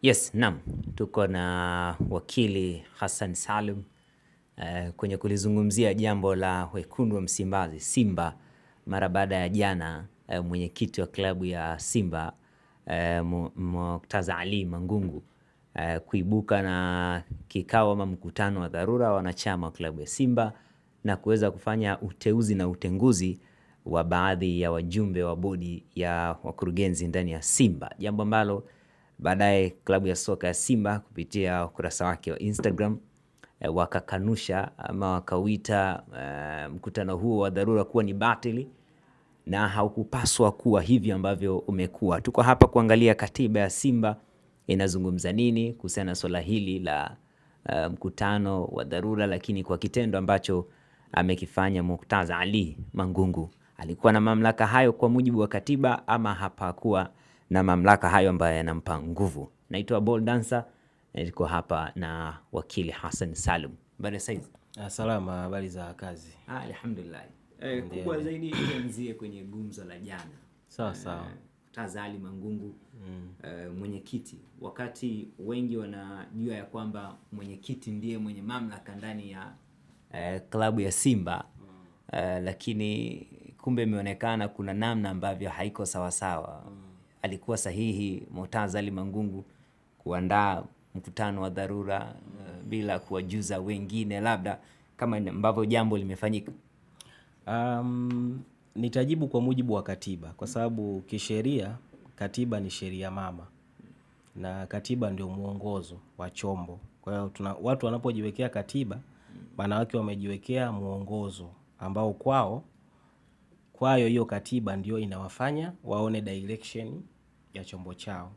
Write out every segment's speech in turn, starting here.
Yes, naam. Tuko na wakili Hassan Salum kwenye kulizungumzia jambo la wekundu wa Msimbazi Simba mara baada ya jana mwenyekiti wa klabu ya Simba Murtaza Ali Mangungu kuibuka na kikao ama mkutano wa dharura wa wanachama wa klabu ya Simba na kuweza kufanya uteuzi na utenguzi wa baadhi ya wajumbe wa bodi ya wakurugenzi ndani ya Simba, jambo ambalo baadaye klabu ya soka ya Simba kupitia ukurasa wake wa Instagram wakakanusha ama wakauita mkutano huo wa dharura kuwa ni batili na haukupaswa kuwa hivi ambavyo umekuwa. Tuko hapa kuangalia katiba ya Simba inazungumza nini kuhusiana na swala hili la mkutano wa dharura, lakini kwa kitendo ambacho amekifanya Murtaza Ali Mangungu, alikuwa na mamlaka hayo kwa mujibu wa katiba ama hapakuwa na mamlaka hayo ambayo yanampa nguvu? Naitwa Ball Dancer, niko hapa na wakili Hassan Salum. Habari saizi? Salama, habari za kazi? Alhamdulillah. Kubwa zaidi tuanzie kwenye gumzo la jana. Sawa sawa. Murtaza Ali Mangungu mwenyekiti, wakati wengi wanajua ya kwamba mwenyekiti ndiye mwenye mamlaka ndani ya klabu ya Simba lakini kumbe imeonekana kuna namna ambavyo haiko sawasawa. Alikuwa sahihi Murtaza Ali Mangungu kuandaa mkutano wa dharura bila kuwajuza wengine, labda kama ambavyo jambo limefanyika? Nitajibu kwa mujibu wa katiba, kwa sababu kisheria katiba ni sheria mama na katiba ndio muongozo wa chombo. Kwa hiyo watu wanapojiwekea katiba, maana wake wamejiwekea muongozo ambao kwayo hiyo katiba ndio inawafanya waone direction ya chombo chao.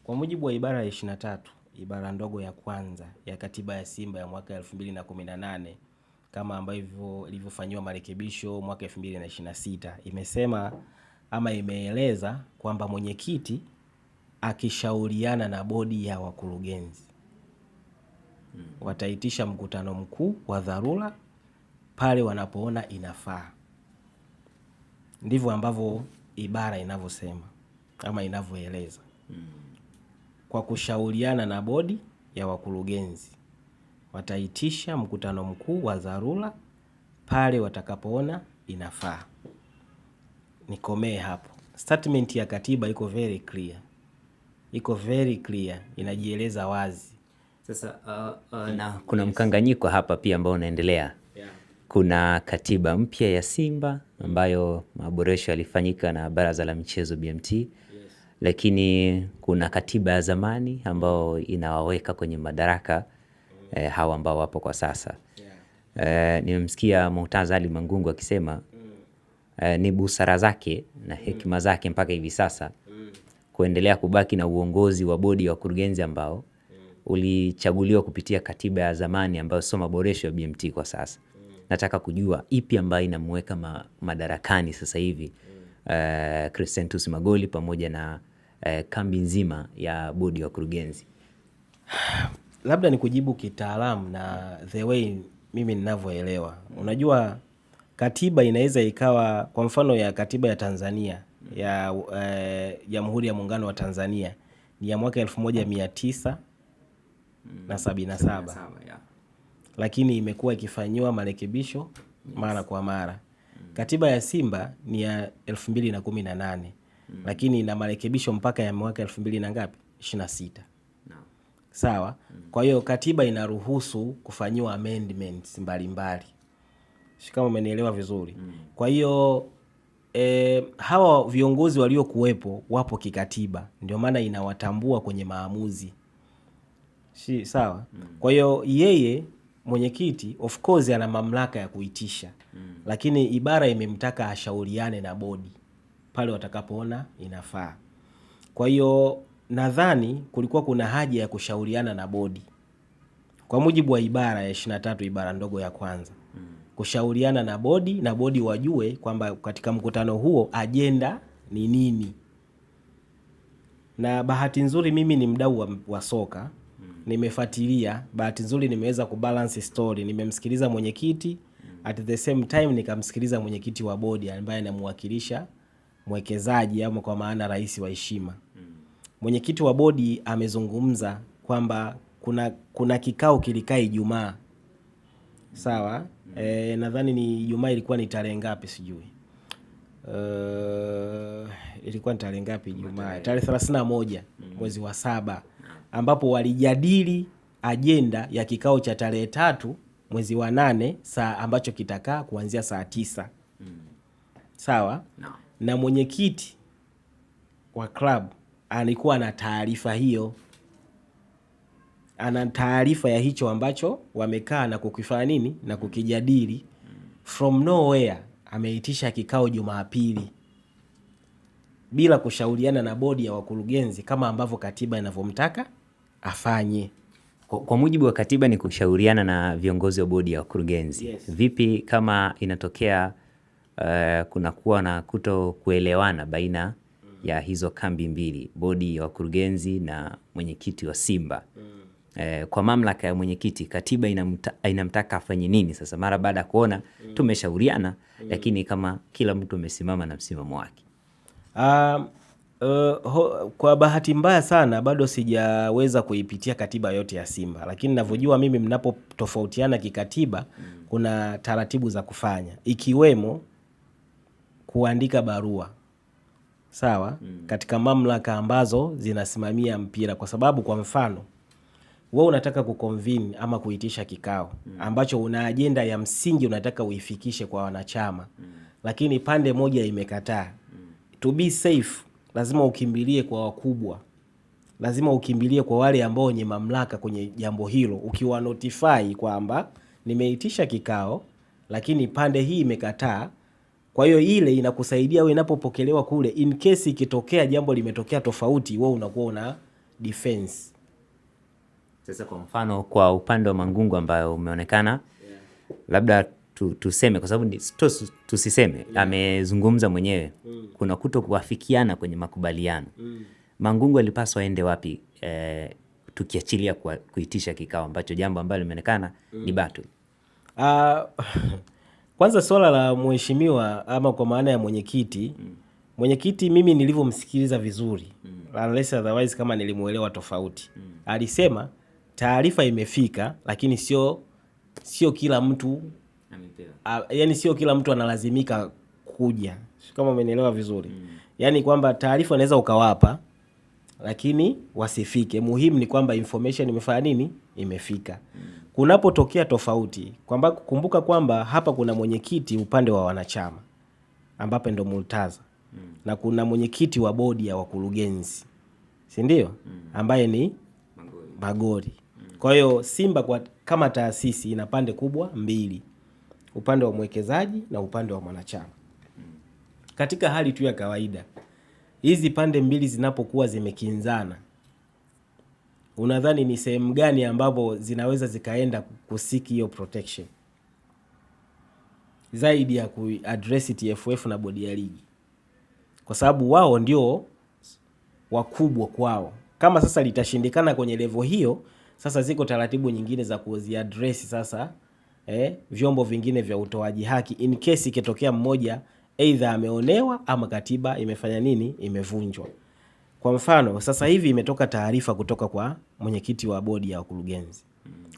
Kwa mujibu wa ibara ya 23 ibara ndogo ya kwanza ya katiba ya Simba ya mwaka 2018 kama ambavyo ilivyofanywa marekebisho mwaka 2026, imesema ama imeeleza kwamba mwenyekiti akishauriana na bodi ya wakurugenzi wataitisha mkutano mkuu wa dharura pale wanapoona inafaa. Ndivyo ambavyo ibara inavyosema ama inavyoeleza. Kwa kushauriana na bodi ya wakurugenzi wataitisha mkutano mkuu wa dharura pale watakapoona inafaa. Nikomee hapo. Statement ya katiba iko very clear. Iko very clear, inajieleza wazi. Sasa na kuna mkanganyiko hapa pia ambao unaendelea. Kuna katiba mpya ya Simba ambayo maboresho yalifanyika na Baraza la Michezo BMT. Lakini kuna katiba ya zamani ambao inawaweka kwenye madaraka hawa ambao wapo kwa sasa. Nimemsikia Murtaza Ali Mangungu akisema ni busara zake na hekima zake mpaka hivi sasa kuendelea kubaki na uongozi wa bodi ya wakurugenzi ambao ulichaguliwa kupitia katiba ya zamani ambayo sio maboresho ya BMT kwa sasa. Nataka kujua ipi ambayo inamweka madarakani sasa hivi Crescentus Magoli pamoja na kambi nzima ya bodi ya wakurugenzi. Labda ni kujibu kitaalamu na the way mimi ninavyoelewa. Unajua katiba inaweza ikawa, kwa mfano ya katiba ya Tanzania ya Jamhuri ya Muungano wa Tanzania ni ya mwaka 1977. Lakini imekuwa ikifanywa marekebisho mara kwa mara. Katiba ya Simba ni ya 2018 lakini ina marekebisho mpaka ya mwaka 2026. Sawa? Kwa hiyo katiba inaruhusu kufanyiwa amendments mbalimbali. Si kama umenielewa vizuri. Kwa hiyo hawa viongozi waliokuwepo wapo kikatiba, ndio maana inawatambua kwenye maamuzi. Sawa? Kwa hiyo yeye mwenyekiti of course ana mamlaka ya kuitisha, lakini ibara imemtaka ashauriane na bodi pale watakapoona inafaa. Kwa hiyo nadhani kulikuwa kuna haja ya kushauriana na bodi kwa mujibu wa ibara ya 23 ibara ndogo ya kwanza. Kushauriana na bodi wajue kwamba katika mkutano huo ajenda ni nini. Na bahati nzuri mimi ni mdau wa soka, nimefuatilia. Bahati nzuri nimeweza kubalance story, nimemsikiliza mwenyekiti at the same time nikamsikiliza mwenyekiti wa bodi ambaye anamwakilisha mwekezaji ama kwa maana rais wa heshima. mwenyekiti wa bodi amezungumza kwamba kuna kikao kilikaa Ijumaa. Sawa. Nadhani ni Ijumaa, ilikuwa ni tarehe ngapi sijui. Ilikuwa ni tarehe ngapi Ijumaa? Tarehe 31 mwezi wa 7, ambapo walijadili ajenda ya kikao cha tarehe 3 mwezi wa 8 ambacho kitakaa kuanzia saa 9. Sawa. Na mwenyekiti wa club alikuwa na taarifa hiyo, ana taarifa ya hicho ambacho wamekaa na kukifanya nini na kukijadili. From nowhere ameitisha kikao Jumapili bila kushauriana na bodi ya wakurugenzi kama ambavyo katiba inavyomtaka afanye. Kwa mujibu wa katiba ni kushauriana na viongozi wa bodi ya wakurugenzi. Yes. Vipi kama inatokea kunakuwa na kuto kuelewana baina ya hizo kambi mbili, bodi ya wakurugenzi na mwenyekiti wa Simba? Kwa mamlaka ya mwenyekiti, katiba inamtaka afanye nini sasa mara baada ya kuona tumeshauriana lakini kama kila mtu amesimama na msimamo wake? Kwa bahati mbaya sana bado sijaweza kuipitia katiba yote ya Simba, lakini ninavyojua mimi, mnapotofautiana kikatiba kuna taratibu za kufanya, ikiwemo kuandika barua. Sawa. Katika mamlaka ambazo zinasimamia mpira, kwa sababu kwa mfano wewe unataka kuconvene ama kuitisha kikao ambacho una ajenda ya msingi unataka uifikishe kwa wanachama, lakini pande moja imekataa. To be safe, lazima ukimbilie kwa wakubwa, lazima ukimbilie kwa wale ambao wenye mamlaka kwenye jambo hilo, ukiwa notify kwamba nimeitisha kikao lakini pande hii imekataa. Kwa hiyo ile inakusaidia wewe inapopokelewa kule, in case ikitokea jambo limetokea tofauti, wewe unakuwa una defense. Sasa kwa mfano kwa upande wa Mangungu ambayo umeonekana, labda tuseme kwa sababu tusiseme, amezungumza mwenyewe, kuna kuto kuafikiana kwenye makubaliano. Mangungu alipaswa aende wapi tukiachilia kuitisha kikao ambacho jambo ambalo limeonekana ni battle? Kwanza swala la mheshimiwa ama kwa maana ya mwenyekiti, mwenyekiti mimi nilivyomsikiliza vizuri, unless otherwise kama nilimuelewa tofauti, alisema taarifa imefika lakini sio kila mtu yani sio kila mtu analazimika kuja, kama umenielewa vizuri. Yani kwamba taarifa inaweza ukawapa lakini wasifike, muhimu ni kwamba information imefanya nini, imefika. Kunapotokea tofauti, kwamba kumbuka kwamba hapa kuna mwenyekiti upande wa wanachama ambapo ndo Murtaza, na kuna mwenyekiti wa bodi ya wakurugenzi, si ndio, ambaye ni Magori. Kwa hiyo Simba kama taasisi ina pande kubwa mbili, upande wa mwekezaji na upande wa mwanachama. Katika hali tu ya kawaida, hizi pande mbili zinapokuwa zimekinzana, unadhani ni sehemu gani ambapo zinaweza zikaenda kusiki hiyo protection zaidi ya kuaddress TFF na bodi ya ligi? Kwa sababu wao ndio wakubwa kwao. Kama sasa litashindikana kwenye level hiyo, sasa ziko taratibu nyingine za kuziaddress sasa vyombo vingine vya utoaji haki in case ikitokea mmoja either ameonewa ama katiba imefanya nini, imevunjwa. Kwa mfano sasa hivi imetoka taarifa kutoka kwa mwenyekiti wa bodi ya wakurugenzi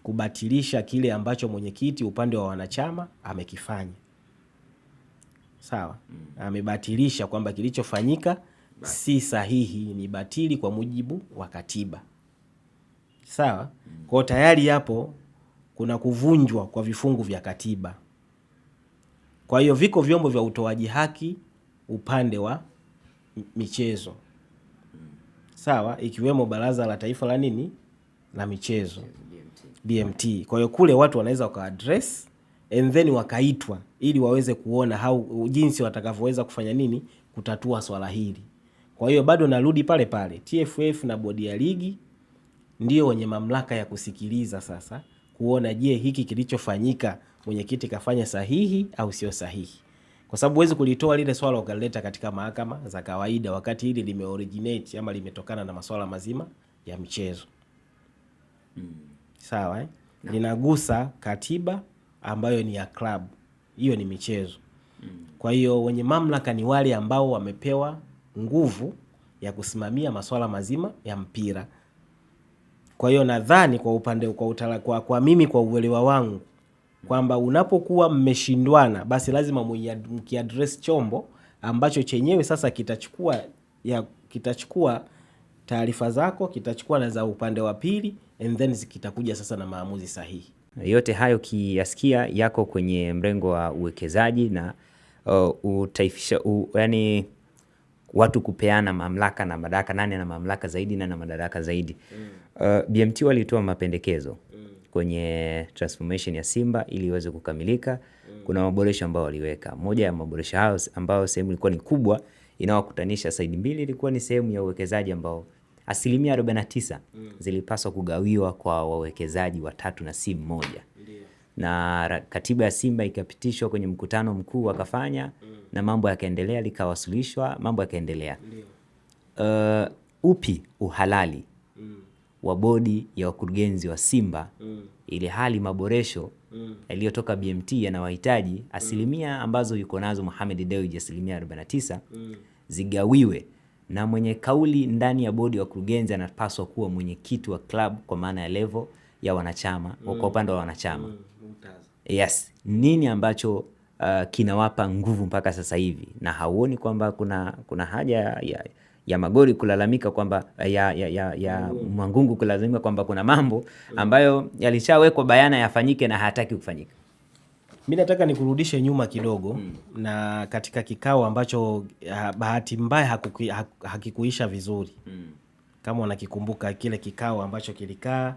kubatilisha kile ambacho mwenyekiti upande wa wanachama amekifanya. Sawa. Amebatilisha kwamba kilichofanyika si sahihi, ni batili kwa mujibu wa katiba. Sawa. Kwa tayari hapo kuna kuvunjwa kwa vifungu vya katiba. Kwa hiyo viko vyombo vya utoaji haki upande wa michezo. Sawa, ikiwemo Baraza la Taifa la nini, la michezo, BMT. Kwa hiyo kule watu wanaweza waka-address and then wakaitwa ili waweze kuona jinsi watakavyoweza kufanya nini kutatua swala hili. Kwa hiyo bado narudi pale pale, TFF na bodi ya ligi ndio wenye mamlaka ya kusikiliza sasa, kuona je, hiki kilichofanyika mwenyekiti kafanya sahihi au sio sahihi. Kwa sababu huwezi kulitoa lile swala ukaleta katika mahakama za kawaida wakati hili limeoriginate ama limetokana na masuala mazima ya michezo. Sawa, linagusa katiba ambayo ni ya club. Hiyo ni michezo. Kwa hiyo wenye mamlaka ni wale ambao wamepewa nguvu ya kusimamia masuala mazima ya mpira. Kwa hiyo nadhani kwa upande kwa mimi kwa uelewa wangu kwamba unapokuwa mmeshindwana basi lazima mkiaddress chombo ambacho chenyewe sasa kitachukua taarifa zako, kitachukua na za upande wa pili, and then kitakuja sasa na maamuzi sahihi. Yote hayo kiyasikia yako kwenye mrengo wa uwekezaji na utaifisha yani watu kupeana mamlaka na madaraka, nani na mamlaka zaidi na madaraka zaidi. BMT walitoa mapendekezo kwenye transformation ya Simba ili iweze kukamilika. Kuna maboresho ambayo waliweka. Moja ya maboresho hayo ambayo sehemu ilikuwa ni kubwa inawakutanisha side mbili, ilikuwa ni sehemu ya uwekezaji ambao 49% zilipaswa kugawiwa kwa wawekezaji watatu na si mmoja. Na katiba ya Simba ikapitishwa kwenye mkutano mkuu wakafanya na mambo yakaendelea, likawasilishwa, mambo yakaendelea. Upi uhalali wa bodi ya wakurugenzi wa Simba ili hali maboresho yaliyotoka BMT yanawahitaji asilimia ambazo yuko nazo Mohamed Dewji, asilimia 49 zigawiwe na mwenye kauli ndani ya bodi ya wakurugenzi anapaswa kuwa mwenyekiti wa club kwa maana ya level ya wanachama kwa upande wa wanachama. Yes, nini ambacho kinawapa nguvu mpaka sasa hivi, na hauoni kwamba kuna haja ya Magori kulalamika kwamba ya Mangungu kulalamika kwamba kuna mambo ambayo yalishawekwa bayana yafanyike na hataki kufanyika? Mimi nataka nikurudishe nyuma kidogo na katika kikao ambacho bahati mbaya hakikuisha vizuri. Kama unakikumbuka kile kikao ambacho kilikaa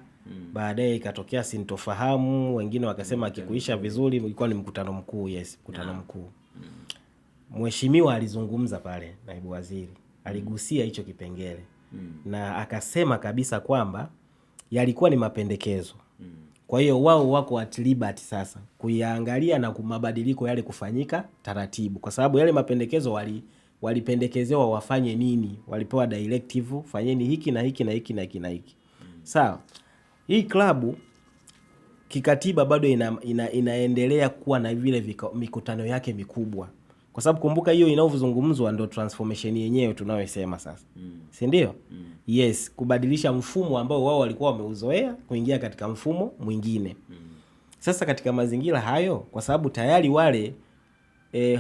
baadaye ikatokea sintofahamu, wengine wakasema hakikuisha vizuri, ilikuwa ni mkutano mkuu. Yes, mkutano mkuu. Mheshimiwa alizungumza pale, naibu waziri aligusia hicho kipengele na akasema kabisa kwamba yalikuwa ni mapendekezo. Kwa hiyo wao wako at liberty sasa kuyaangalia na mabadiliko yale kufanyika taratibu, kwa sababu yale mapendekezo walipendekezewa wafanye nini, walipewa directive fanyeni hiki na hiki na hiki na hiki na hiki. Sawa. Hii klabu kikatiba bado inaendelea kuwa na vile mikutano yake mikubwa, kwa sababu kumbuka hiyo inavyozungumzwa ndio transformation yenyewe tunayosema sasa. Si ndio? Yes, kubadilisha mfumo ambao wao walikuwa wameuzoea kuingia katika mfumo mwingine. Sasa katika mazingira hayo, kwa sababu tayari wale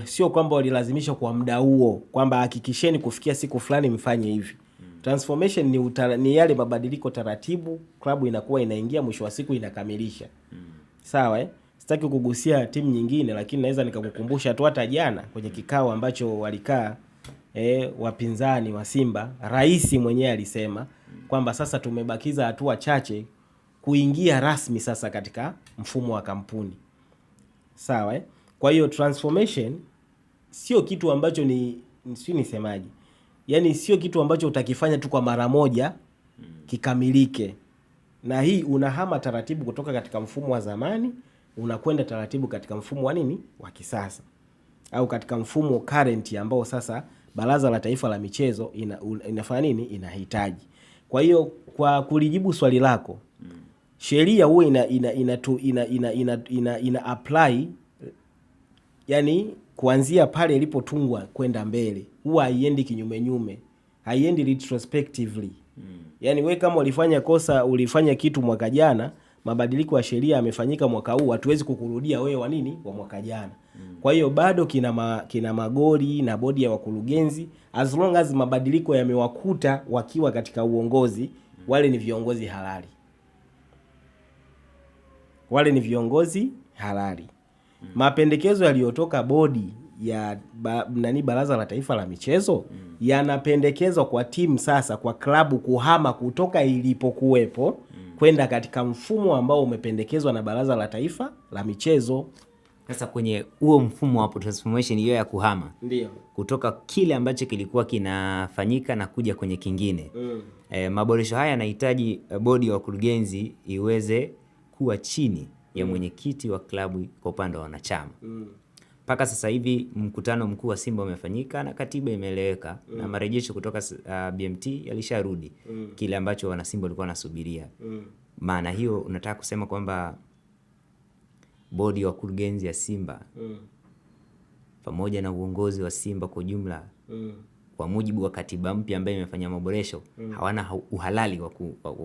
sio kwamba walilazimishwa kwa muda huo kwamba hakikisheni kufikia siku fulani mfanye hivi. Transformation ni yale mabadiliko taratibu, klabu inakuwa inaingia, mwisho wa siku inakamilisha. Sawa Sitaki kugusia timu nyingine, lakini naweza nikakukumbusha tu hata jana kwenye kikao ambacho walikaa wapinzani wa Simba, rais mwenyewe alisema kwamba sasa tumebakiza hatua chache kuingia rasmi sasa katika mfumo wa kampuni. Sawa Kwa hiyo transformation sio kitu ambacho nisemaje? Yaani sio kitu ambacho utakifanya tu kwa mara moja kikamilike. Na hii unahama taratibu kutoka katika mfumo wa zamani unakwenda taratibu katika mfumo wa nini? Wa kisasa. Au katika mfumo current ambao sasa Baraza la Taifa la Michezo inafanya nini? Inahitaji. Kwa hiyo kwa kulijibu swali lako, sheria huwa ina apply, yani kuanzia pale ilipotungwa kwenda mbele. Huwa haiendi kinyume, haiendi retrospectively. Yani we kama ulifanya kosa, ulifanya kitu mwaka jana, mabadiliko ya sheria yamefanyika mwaka huu, hatuwezi kukurudia wewe wa nini wa mwaka jana. Kwa hiyo bado kina Magori na bodi ya wakurugenzi, as long as mabadiliko yamewakuta wakiwa katika uongozi, wale ni viongozi halali. Wale ni viongozi halali. Mapendekezo yaliyotoka bodi ya Baraza la Taifa la Michezo yanapendekezwa kwa timu sasa, kwa klabu kuhama kutoka ilipokuwepo kwenda katika mfumo ambao umependekezwa na Baraza la Taifa la Michezo. Sasa kwenye huo mfumo hapo, transformation hiyo ya kuhama ndio kutoka kile ambacho kilikuwa kinafanyika na kuja kwenye kingine. Maboresho haya yanahitaji bodi ya wakurugenzi iweze kuwa chini ya mwenyekiti wa klabu kwa upande wa wanachama. Mpaka sasa hivi mkutano mkuu wa Simba umefanyika na katiba imeeleweka na marejesho kutoka BMT yalisharudi kile ambacho wana Simba walikuwa wanasubiria. Maana hiyo unataka kusema kwamba bodi ya wakurugenzi ya Simba pamoja na uongozi wa Simba kwa jumla kwa mujibu wa katiba mpya ambayo imefanya maboresho hawana uhalali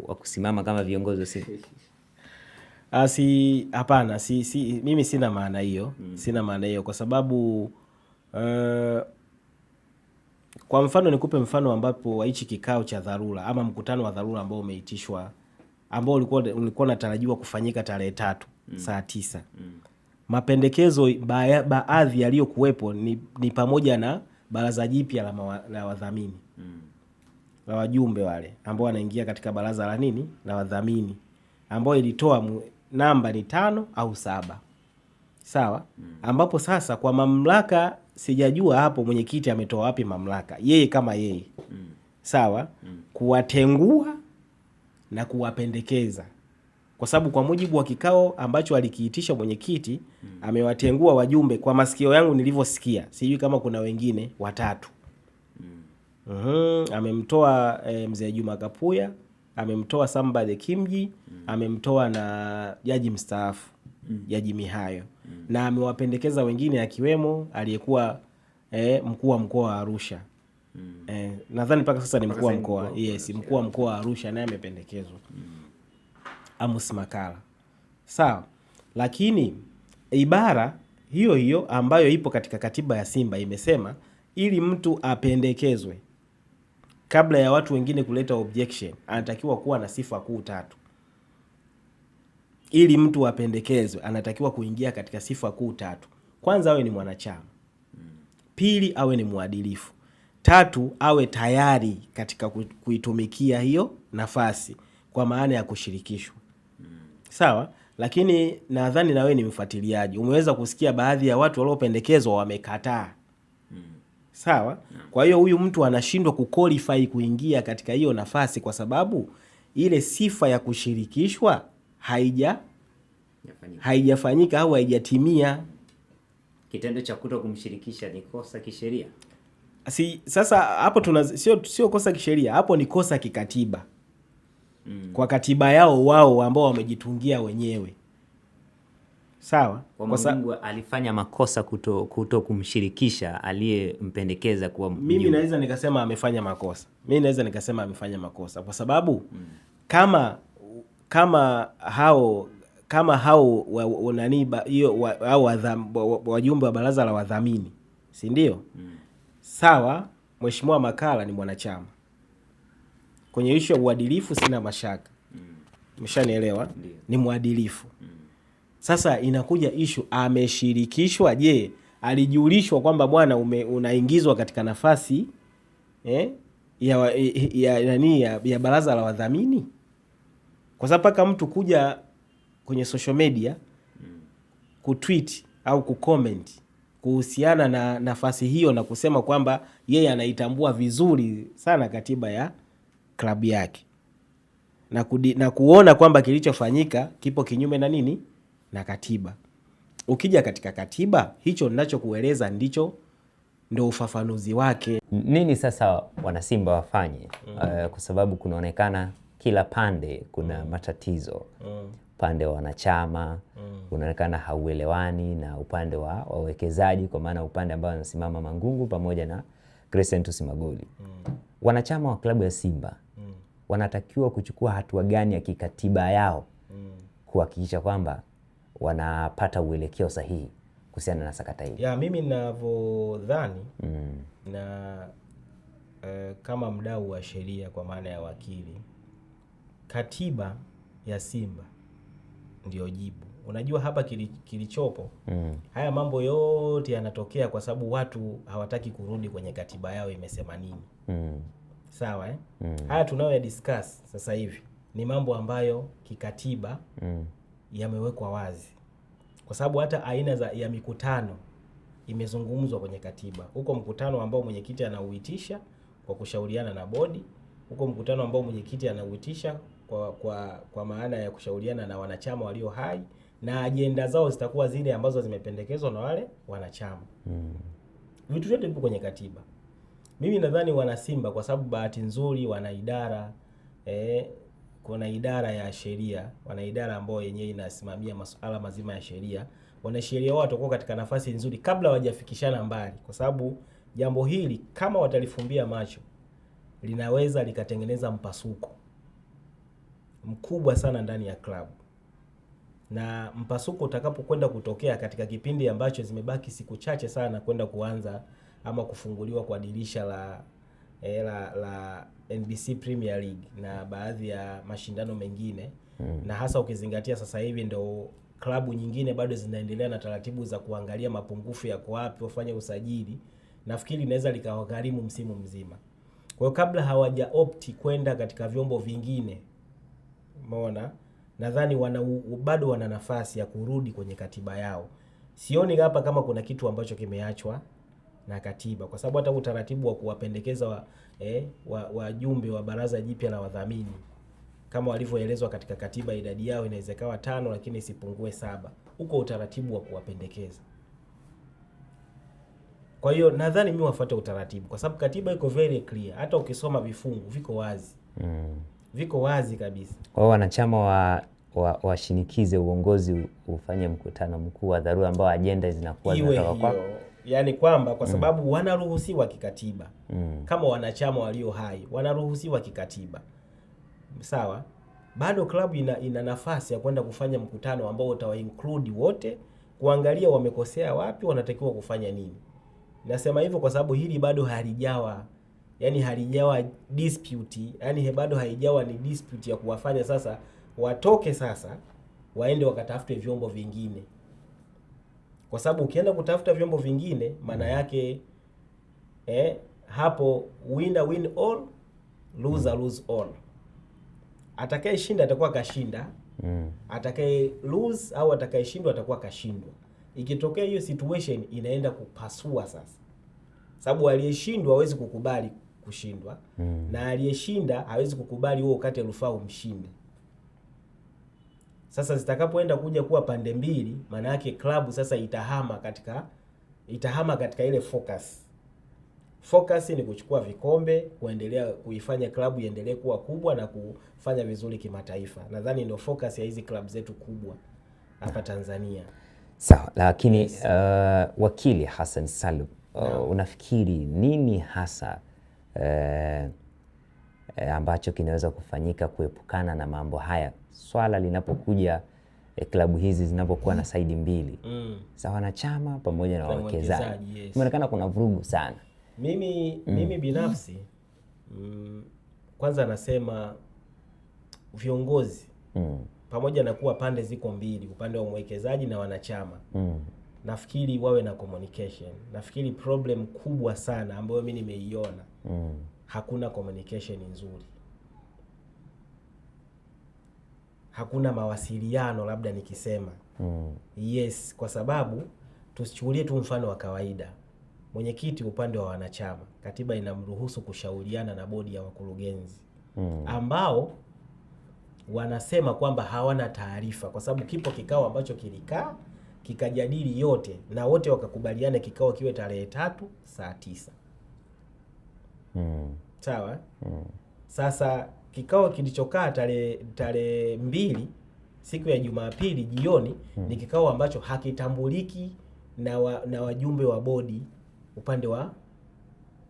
wa kusimama kama viongozi wa Simba? Hapana, mimi sina maana hiyo. Sina maana hiyo kwa sababu kwa mfano nikupe mfano ambapo hichi kikao cha dharura ama mkutano wa dharura ambao umeitishwa, ambao ulikuwa unatarajiwa kufanyika tarehe 3 saa 9. Mapendekezo baadhi yaliyokuwepo ni pamoja na baraza jipya la wadhamini, la wajumbe wale ambao wanaingia katika baraza la nini la wadhamini, ambao ilitoa namba ni 5 au 7. Sawa? Ambapo sasa kwa mamlaka sijajua hapo mwenyekiti ametoa wapi mamlaka yeye kama yeye. Sawa? Kuwatengua na kuwapendekeza. Kwa sababu kwa mujibu wa kikao ambacho alikiitisha mwenyekiti, amewatengua wajumbe kwa masikio yangu nilivyosikia. Sijui kama kuna wengine 3. Amemtoa mzee Juma Kapuya, amemtoa Samba the Kimji, amemtoa na jaji mstaafu Jaji Mihayo, na amewapendekeza wengine akiwemo aliyekuwa mkuu wa mkoa wa Arusha. Nadhani mpaka sasa ni mkuu wa mkoa. Yes, mkuu wa mkoa wa Arusha naye amependekezwa. Amos Makala. Sawa. Lakini ibara hiyo hiyo ambayo ipo katika katiba ya Simba imesema ili mtu apendekezwe, kabla ya watu wengine kuleta objection, anatakiwa kuwa na sifa kuu 3. Ili mtu apendekezwe anatakiwa kuingia katika sifa kuu 3. Kwanza awe ni mwanachama. Pili awe ni mwadilifu. 3 awe tayari katika kuitumikia hiyo nafasi kwa maana ya kushirikishwa. Sawa? Lakini nadhani na wewe ni mfuatiliaji, umeweza kusikia baadhi ya watu waliopendekezwa wamekataa. Sawa? Kwa hiyo huyu mtu anashindwa kuqualify kuingia katika hiyo nafasi kwa sababu ile sifa ya kushirikishwa haijafanyika au haijatimia. Kitendo cha kuto kumshirikisha ni kosa kisheria. Sasa hapo sio kosa kisheria, hapo ni kosa kikatiba. Kwa katiba yao wao ambao wamejitungia wenyewe. Sawa? Kwa Mungu alifanya makosa kuto kumshirikisha aliyempendekeza kuwa mjumbe. Mimi naweza nikasema amefanya makosa. Kwa sababu kama hao wajumbe wa baraza la wadhamini, si ndio? Sawa, Mheshimiwa Makala ni mwanachama. Kwenye issue ya uadilifu sina mashaka. Umeshanielewa? Ni mwadilifu. Sasa inakuja issue ameshirikishwa. Je, alijulishwa kwamba bwana unaingizwa katika nafasi ya baraza la wadhamini? Kwa sababu paka mtu kuja kwenye social media kutweet au kucomment kuhusiana na nafasi hiyo na kusema kwamba yeye anaitambua vizuri sana katiba ya klabu yake na kuona kwamba kilichofanyika kipo kinyume na nini na katiba. Ukija katika katiba, hicho ninachokueleza ndio ufafanuzi wake. Nini sasa wanasimba wafanye? Kwa sababu kunaonekana kila pande kuna matatizo. Upande wa wanachama unaonekana hauelewani na upande wa wawekezaji, kwa maana upande ambao anasimama Mangungu pamoja na Crescentus Magoli. Wanachama wa klabu ya Simba wanatakiwa kuchukua hatua gani ya kikatiba yao kuhakikisha kwamba wanapata uelekeo sahihi kuhusiana na sakata hili? Mimi ninavyodhani na kama mdau wa sheria kwa maana ya wakili, katiba ya Simba ndio jibu. Unajua hapa kilichopo, haya mambo yote yanatokea kwa sababu watu hawataki kurudi kwenye katiba yao imesema nini. Sawa haya tunayo discuss sasa hivi ni mambo ambayo kikatiba yamewekwa wazi, kwa sababu hata aina ya mikutano imezungumzwa kwenye katiba. Huko mkutano ambao mwenyekiti anauitisha kwa kushauriana na bodi, huko mkutano ambao mwenyekiti anauitisha kwa maana ya kushauriana na wanachama walio hai, na ajenda zao zitakuwa zile ambazo zimependekezwa na wale wanachama. Vitu vyote vipo kwenye katiba. Mimi nadhani wana Simba, kwa sababu bahati nzuri wana idara kuna idara ya sheria, wana idara ambayo yenyewe inasimamia masuala mazima ya sheria. Wanasheria wao watakuwa katika nafasi nzuri kabla hawajafikishana mbali, kwa sababu jambo hili kama watalifumbia macho linaweza likatengeneza mpasuko mkubwa sana ndani ya klabu, na mpasuko utakapokwenda kutokea katika kipindi ambacho zimebaki siku chache sana kwenda kuanza ama kufunguliwa kwa dirisha la NBC Premier League na baadhi ya mashindano mengine na hasa ukizingatia sasa hivi ndo klabu nyingine bado zinaendelea na taratibu za kuangalia mapungufu yako wapi, wafanye usajili, nafikiri inaweza likawagharimu msimu mzima. Kwa hiyo kabla hawaja opti kwenda katika vyombo vingine, umeona, nadhani bado wana nafasi ya kurudi kwenye katiba yao. Sioni hapa kama kuna kitu ambacho kimeachwa na katiba, kwa sababu hata utaratibu wa kuwapendekeza wajumbe wa baraza jipya la wadhamini kama walivyoelezwa katika katiba, idadi yao inaweza ikawa 5 lakini isipungue 7. Huko utaratibu wa kuwapendekeza. Kwa hiyo nadhani mimi wafuate utaratibu, kwa sababu katiba iko very clear. Hata ukisoma vifungu viko wazi. Viko wazi kabisa. Kwa hiyo wanachama washinikize uongozi ufanye mkutano mkuu wa dharura ambao ajenda zinakuwa zinatoka kwa, yaani kwamba kwa sababu wanaruhusiwa kikatiba. Kama wanachama walio hai wanaruhusiwa kikatiba. Sawa? Bado klabu ina nafasi ya kwenda kufanya mkutano ambao utawa include wote, kuangalia wamekosea wapi, wanatakiwa kufanya nini. Nasema hivyo kwa sababu hili bado halijawa dispute, yani bado haijawa ni dispute ya kuwafanya sasa watoke sasa waende wakatafute vyombo vingine. Kwa sababu ukienda kutafuta vyombo vingine maana yake hapo winner win all, loser lose all. Atakayeshinda atakuwa kashinda, atakaye lose au atakayeshindwa atakuwa kashindwa. Ikitokea hiyo situation inaenda kupasua sasa. Sababu aliyeshindwa hawezi kukubali kushindwa, na aliyeshinda hawezi kukubali wewe ukate rufaa umshinde. Sasa zitakapoenda kuja kuwa pande mbili, maana yake klabu sasa itahama katika ile focus. Focus ni kuchukua vikombe, kuendelea kuifanya klabu iendelee kuwa kubwa na kufanya vizuri kimataifa. Nadhani ndio focus ya hizi klabu zetu kubwa hapa Tanzania. Sawa, lakini yes. Wakili Hassan Salum, unafikiri nini hasa ambacho kinaweza kufanyika kuepukana na mambo haya swala linapokuja klabu hizi zinapokuwa na saidi mbili za wanachama pamoja na wawekezaji? Yes. Inaonekana kuna vurugu sana. Mimi binafsi kwanza nasema viongozi pamoja na kuwa pande ziko mbili, upande wa mwekezaji na wanachama, nafikiri wawe na communication. Nafikiri problem kubwa sana ambayo mimi nimeiona, hakuna communication nzuri, hakuna mawasiliano, labda nikisema yes, kwa sababu tusichukulie tu mfano wa kawaida. Mwenyekiti upande wa wanachama, katiba inamruhusu kushauriana na bodi ya wakurugenzi ambao wanasema kwamba hawana taarifa, kwa sababu kipo kikao ambacho kilikaa kikajadili yote na wote wakakubaliana kikao kiwe tarehe 3 saa 9. Sawa? Sasa kikao kilichokaa tarehe 2 siku ya Jumapili jioni ni kikao ambacho hakitambuliki na wajumbe wa bodi upande wa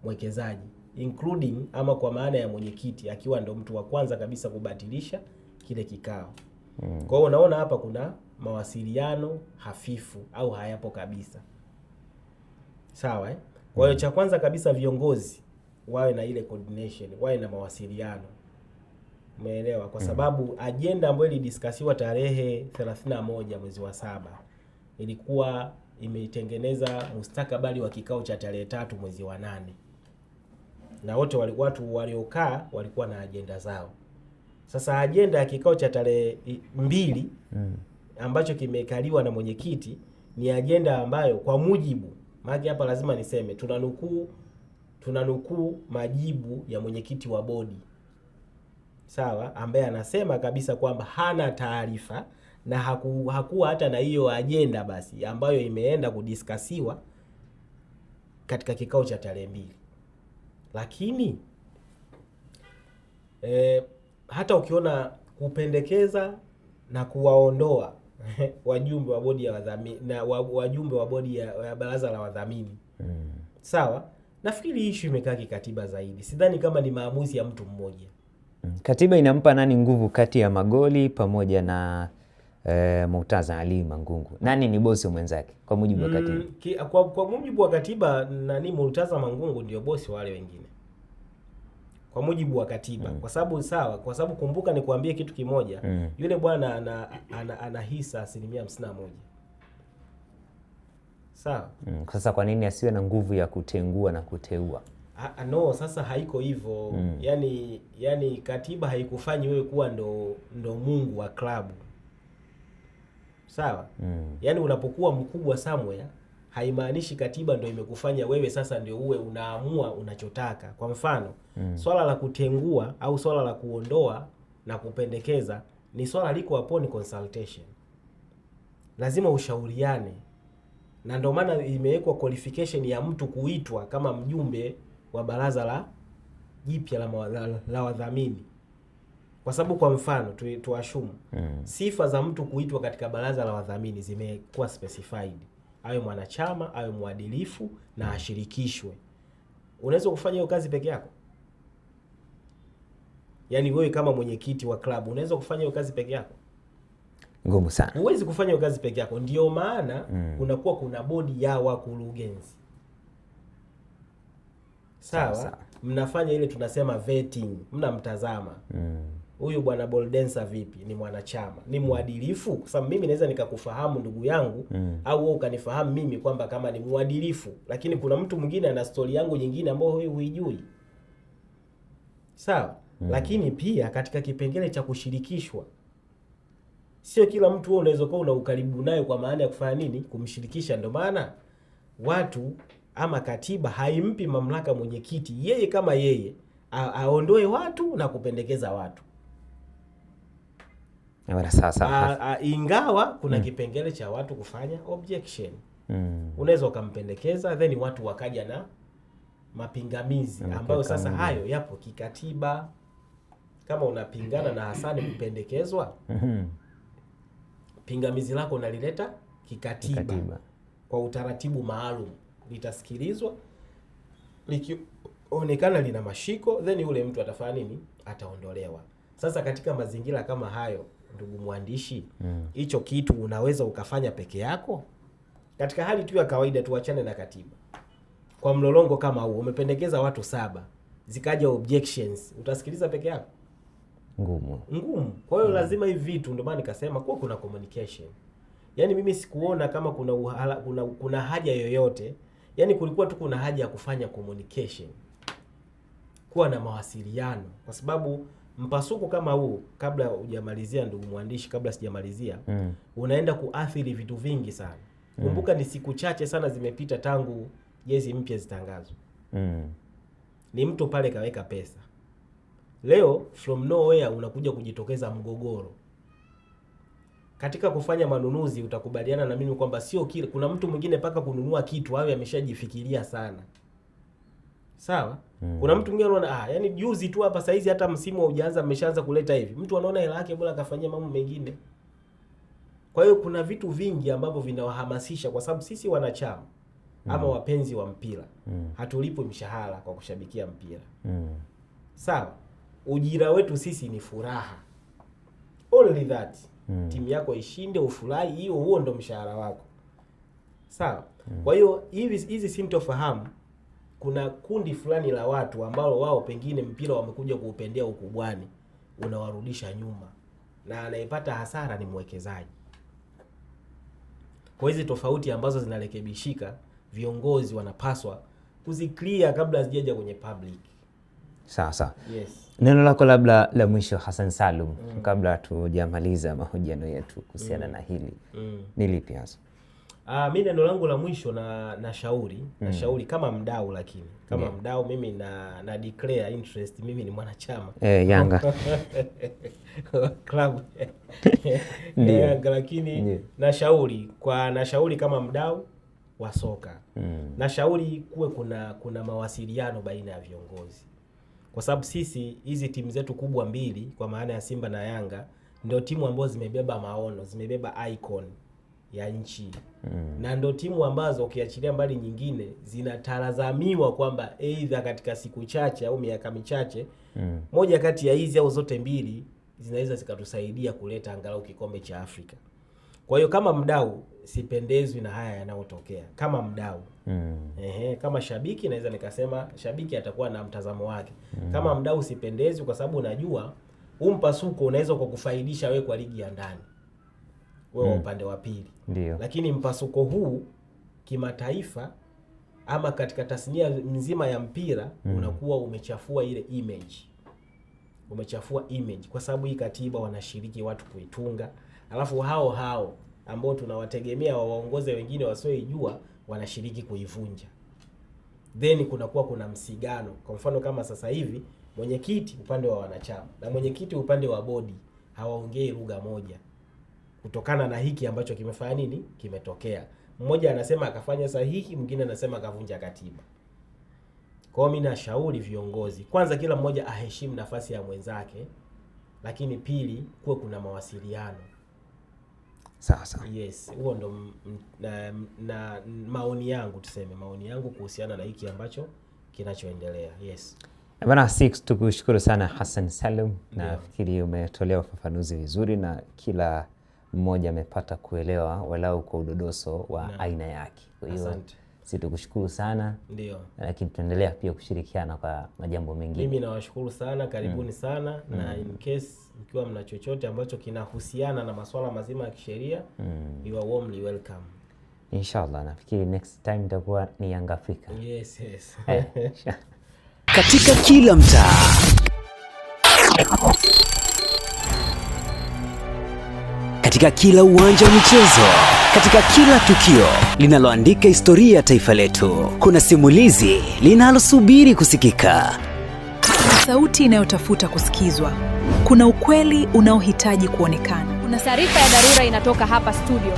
mwekezaji, including ama kwa maana ya mwenyekiti akiwa ndo mtu wa kwanza kabisa kubatilisha kile kikao. Kwa hiyo unaona hapa kuna mawasiliano hafifu au hayapo kabisa. Sawa Kwa hiyo cha kwanza kabisa viongozi wawe na ile coordination, wawe na mawasiliano. Umeelewa? Kwa sababu agenda ambayo ilidiskasiwa tarehe 31 mwezi wa 7 ilikuwa imeitengeneza mustakabali wa kikao cha tarehe 3 mwezi wa 8. Na wote watu waliokaa walikuwa na agenda zao. Sasa agenda ya kikao cha tarehe 2 ambacho kimekaliwa na mwenyekiti ni agenda ambayo kwa mujibu, maana hapa lazima niseme tunanukuu majibu ya mwenyekiti wa bodi. Sawa, ambaye anasema kabisa kwamba hana taarifa na hakuwa hata na hiyo agenda basi ambayo imeenda kudiskasiwa katika kikao cha tarehe 2. Lakini hata ukiona kupendekeza na kuwaondoa wajumbe wa bodi ya wadhamini na wajumbe wa bodi ya baraza la wadhamini. Sawa, Nafikiri issue imekaa kikatiba zaidi. Sidhani kama ni maamuzi ya mtu mmoja. Katiba inampa nani nguvu kati ya Magoli pamoja na Murtaza Ali Mangungu? Nani ni bosi mwenzake kwa mujibu wa katiba? Kwa mujibu wa katiba nani, Murtaza Mangungu ndio bosi wa wale wengine. Kwa mujibu wa katiba. Kwa sababu kumbuka nikuambie kitu kimoja. Yule bwana ana hisa 51%. Sawa? Sasa kwa nini asiwe na nguvu ya kutengua na kuteua? No, sasa haiko hivyo. Yani katiba haikufanyi wewe kuwa ndo Mungu wa klabu. Sawa? Yani unapokuwa mkubwa somewhere haimaanishi katiba ndio imekufanya wewe sasa ndio uwe unaamua unachotaka. Kwa mfano, swala la kutengua au swala la kuondoa na kupendekeza ni swala liko upon consultation. Lazima ushauriane. Na ndio maana imewekwa qualification ya mtu kuitwa kama mjumbe wa baraza la jipya la wadhamini. Kwa sababu kwa mfano tuashumu sifa za mtu kuitwa katika baraza la wadhamini zimekuwa specified. Awe mwanachama, awe mwadilifu na ashirikishwe. Unaweza kufanya hiyo kazi peke yako? Yaani wewe kama mwenyekiti wa klabu unaweza kufanya hiyo kazi peke yako? Ngumu sana. Huwezi kufanya hiyo kazi peke yako. Ndio maana kunakuwa kuna bodi ya wakurugenzi. Sawa? Mnafanya ile tunasema vetting, mnamtazama. Huyu bwana Boldensa vipi? Ni mwanachama, ni mwadilifu? Kwa sababu mimi naweza nikakufahamu ndugu yangu au wewe ukanifahamu mimi kwamba kama ni mwadilifu, lakini kuna mtu mwingine ana story yangu nyingine ambayo wewe huijui. Sawa? Lakini pia katika kipengele cha kushirikishwa, sio kila mtu wewe unaweza kuwa una ukaribu naye kwa maana ya kufanya nini? Kumshirikisha. Ndio maana watu ama katiba haimpi mamlaka mwenyekiti yeye kama yeye aondoe watu na kupendekeza watu. Sasa ingawa kuna kipengele cha watu kufanya objection. Unaweza ukampendekeza then watu wakaja na mapingamizi ambayo sasa hayo yapo kikatiba. Kama unapingana na Hasani kupendekezwa, pingamizi lako unalileta kikatiba kwa utaratibu maalum, litasikilizwa, likionekana lina mashiko then yule mtu atafanya nini? Ataondolewa. Sasa katika mazingira kama hayo, ndugu mwandishi, hicho kitu unaweza ukafanya peke yako? Katika hali tu ya kawaida, tuachane na katiba. Kwa mlolongo kama huo, umependekeza watu 7, zikaja objections, utasikiliza peke yako? Ngumu. Kwa hiyo lazima hivi vitu, ndio maana nikasema kuwa kuna communication. Yaani mimi sikuona kama kuna haja yoyote. Yaani kulikuwa tu kuna haja ya kufanya communication, kuwa na mawasiliano, kwa sababu mpasuko kama huu, kabla hujamalizia ndugu mwandishi, kabla sijamalizia, unaenda kuathiri vitu vingi sana. Kumbuka ni siku chache sana zimepita tangu jezi mpya zitangazwe. Ni mtu pale kaweka pesa. Leo from nowhere unakuja kujitokeza mgogoro. Katika kufanya manunuzi utakubaliana na mimi kwamba sio kile, kuna mtu mwingine paka kununua kitu awe ameshajifikiria sana. Sawa? Kuna mtu mwingine anaona yani juzi tu hapa saizi hata msimu haujaanza ameshaanza kuleta hivi. Mtu anaona hela yake bora akafanyia mambo mengine. Kwa hiyo kuna vitu vingi ambavyo vinawahamasisha, kwa sababu sisi wanachama ama wapenzi wa mpira hatulipwi mshahara kwa kushabikia mpira. Sawa? Ujira wetu sisi ni furaha. Only that. Timu yako ishinde, ufurahi, huo ndo mshahara wako. Sawa? Kwa hiyo hizi sintofahamu, kuna kundi fulani la watu ambao wao pengine mpira wamekuja kuupendea ukubwani, unawarudisha nyuma, na anayepata hasara ni mwekezaji. Kwa hizi tofauti ambazo zinarekebishika, viongozi wanapaswa kuziclear kabla hazijaja kwenye public. Sawa. Yes. Neno lako labda la mwisho Hassan Salum, kabla tujamaliza mahojiano yetu kuhusiana na hili, ni lipi hasa? Mimi neno langu la mwisho na shauri kama mdau, lakini kama mdau mimi na declare interest, mimi ni mwanachama Yanga club Yanga, lakini nashauri kama mdau wa soka, nashauri kuwe kuna mawasiliano baina ya viongozi, kwa sababu sisi hizi timu zetu kubwa mbili, kwa maana ya Simba na Yanga, ndio timu ambazo zimebeba maono, zimebeba icon. ya nchi. Na ndo timu ambazo ukiachilia mbali nyingine zinatazamiwa kwamba aidha katika siku chache au miaka michache moja kati ya hizi au zote mbili zinaweza zikatusaidia kuleta angalau kikombe cha Afrika. Kwa hiyo kama mdau sipendezwi na haya yanayotokea kama mdau. Kama shabiki naweza nikasema shabiki atakuwa na mtazamo wake. Kama mdau sipendezwi kwa sababu unajua mpasuko unaweza kukufaidisha wewe kwa ligi ya ndani. Wewe upande wa pili. Lakini mpasuko huu kimataifa ama katika tasnia nzima ya mpira unakuwa umechafua ile image. Umechafua image kwa sababu hii katiba wanashiriki watu kuitunga. Alafu hao ambao tunawategemea waongoze wengine wasioijua wanashiriki kuivunja. Then kuna msigano. Kwa mfano kama sasa hivi mwenyekiti upande wa wanachama na mwenyekiti upande wa bodi hawaongei lugha moja. Kutokana na hiki ambacho kimefanya nini? Kimetokea. Mmoja anasema akafanya sahihi, mwingine anasema akavunja katiba. Kwa hiyo mimi nashauri viongozi, kwanza kila mmoja aheshimu nafasi ya mwenzake, lakini pili kuwe kuna mawasiliano. Sasa. Yes, huo ndo na maoni yangu kuhusiana na hiki ambacho kinachoendelea. Yes. Bwana Six, tukushukuru sana Hassan Salum. Nafikiri umetolea ufafanuzi vizuri na kila mmoja amepata kuelewa walau kwa udodoso wa aina yake. Kwa hiyo sisi tukushukuru sana. Ndio. Lakini tuendelea pia kushirikiana kwa majambo mengine. Mimi nawashukuru sana, karibuni sana na in case mkiwa mna chochote ambacho kinahusiana na masuala mazima ya kisheria, you are warmly welcome. Inshallah, nafikiri next time itakuwa ni Young Africa. Yes. Katika kila mtaa, katika kila uwanja wa michezo, katika kila tukio linaloandika historia ya taifa letu, kuna simulizi linalosubiri kusikika. Sauti inayotafuta kusikizwa. Kuna ukweli unaohitaji kuonekana. Kuna taarifa ya dharura inatoka hapa studio.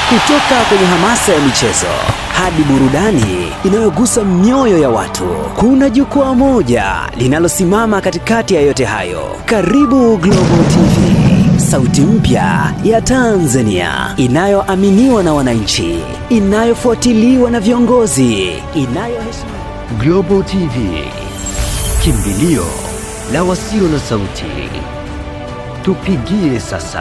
Kutoka kwenye hamasa ya michezo hadi burudani inayogusa mioyo ya watu, kuna jukwaa moja linalosimama katikati ya yote hayo. Karibu Global TV, sauti mpya ya Tanzania, inayoaminiwa na wananchi, inayofuatiliwa na viongozi, inayoheshimiwa. Global TV, kimbilio la wasio na sauti. Tupigie sasa.